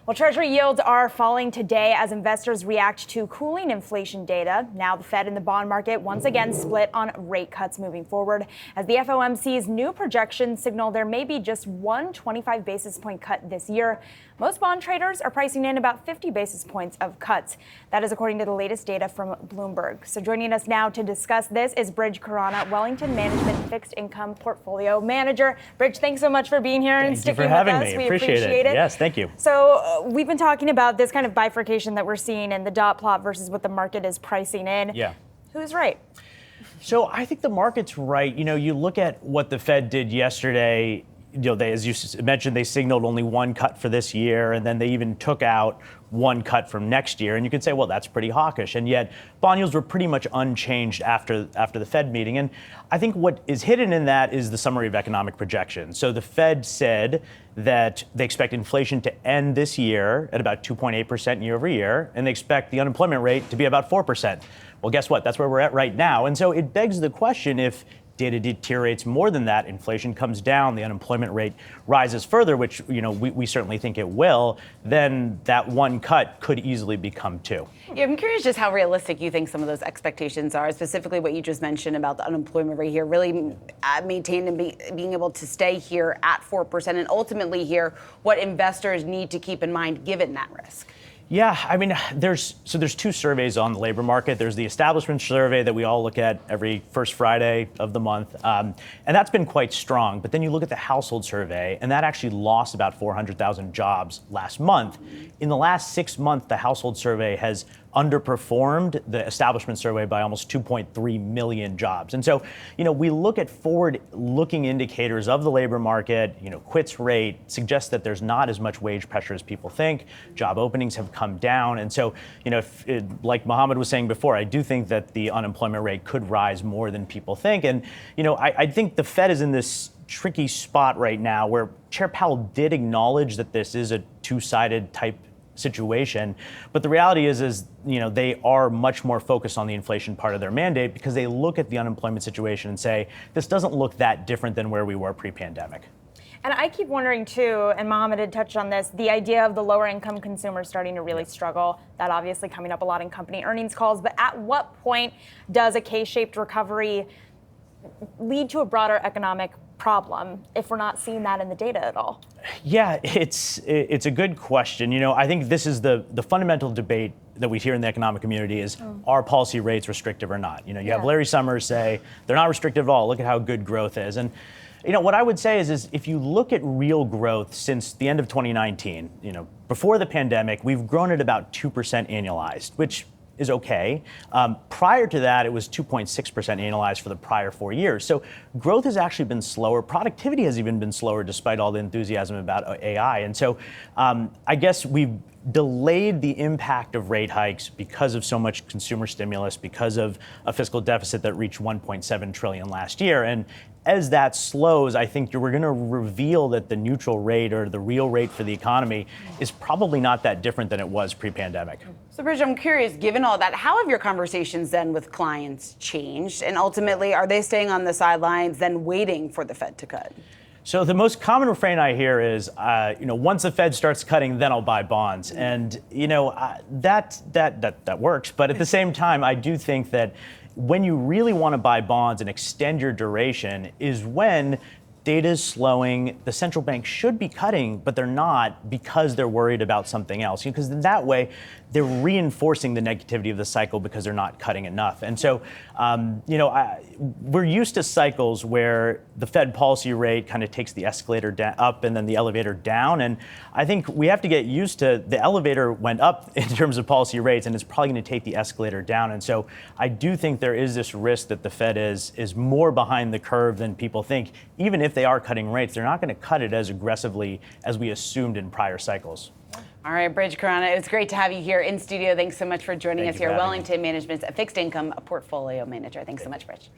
Well, Treasury yields are falling today as investors react to cooling inflation data. Now the Fed and the bond market once again split on rate cuts moving forward, as the FOMC's new projections signal there may be just one 25 basis point cut this year. Most bond traders are pricing in about 50 basis points of cuts. That is according to the latest data from Bloomberg. So joining us now to discuss this is Brij, Khurana, Wellington Management Fixed Income Portfolio Manager. Brij, thanks so much for being here and sticking with us. Thank you for having me. We appreciate it. Yes, thank you. So we've been talking about this kind of bifurcation that we're seeing in the dot plot versus what the market is pricing in. Yeah. Who's right? So I think the market's right. You look at what the Fed did yesterday. They, as you mentioned, they signaled only one cut for this year, and then they even took out one cut from next year. And you could say, well, that's pretty hawkish. And yet bond yields were pretty much unchanged after the Fed meeting. And I think what is hidden in that is the summary of economic projections. So the Fed said that they expect inflation to end this year at about 2.8% year over year, and they expect the unemployment rate to be about 4%. Well, guess what? That's where we're at right now. And so it begs the question, if data deteriorates more than that, inflation comes down, the unemployment rate rises further, which we certainly think it will, then that one cut could easily become two. Yeah, I'm curious just how realistic you think some of those expectations are, specifically what you just mentioned about the unemployment rate here, really maintain and being able to stay here at 4%, and ultimately here what investors need to keep in mind given that risk. Yeah, I mean, there's two surveys on the labor market. There's the establishment survey that we all look at every first Friday of the month, and that's been quite strong. But then you look at the household survey, and that actually lost about 400,000 jobs last month. In the last 6 months, the household survey has underperformed the establishment survey by almost 2.3 million jobs. And so, we look at forward-looking indicators of the labor market. Quits rate suggests that there's not as much wage pressure as people think. Job openings have come down. And so, like Mohammed was saying before, I do think that the unemployment rate could rise more than people think. And, I think the Fed is in this tricky spot right now where Chair Powell did acknowledge that this is a two-sided type situation. But the reality is they are much more focused on the inflation part of their mandate because they look at the unemployment situation and say, this doesn't look that different than where we were pre-pandemic. And I keep wondering too, and Mohammed had touched on this, the idea of the lower income consumers starting to really struggle. That obviously coming up a lot in company earnings calls. But at what point does a K-shaped recovery lead to a broader economic problem if we're not seeing that in the data at all? Yeah, it's a good question. I think this is the fundamental debate that we hear in the economic community is, are policy rates restrictive or not? You have Larry Summers say they're not restrictive at all. Look at how good growth is. And what I would say is if you look at real growth since the end of 2019, before the pandemic, we've grown at about 2% annualized, which is okay. Prior to that, it was 2.6% annualized for the prior 4 years. So growth has actually been slower. Productivity has even been slower despite all the enthusiasm about AI. And so I guess we've delayed the impact of rate hikes because of so much consumer stimulus, because of a fiscal deficit that reached 1.7 trillion last year. And as that slows, I think we're going to reveal that the neutral rate or the real rate for the economy is probably not that different than it was pre-pandemic. So, Brij, I'm curious, given all that, how have your conversations then with clients changed? And ultimately, are they staying on the sidelines then waiting for the Fed to cut? So the most common refrain I hear is, once the Fed starts cutting, then I'll buy bonds. And, that works. But at the same time, I do think that when you really want to buy bonds and extend your duration is when data is slowing. The central bank should be cutting, but they're not because they're worried about something else. Because in that way, they're reinforcing the negativity of the cycle because they're not cutting enough. And so, we're used to cycles where the Fed policy rate kind of takes the escalator up and then the elevator down. And I think we have to get used to the elevator went up in terms of policy rates, and it's probably going to take the escalator down. And so I do think there is this risk that the Fed is more behind the curve than people think. Even if they are cutting rates, they're not going to cut it as aggressively as we assumed in prior cycles. All right, Brij, Khurana, it's great to have you here in studio. Thanks so much for joining us here. Wellington Management's a fixed income portfolio manager. Thanks so much, Brij.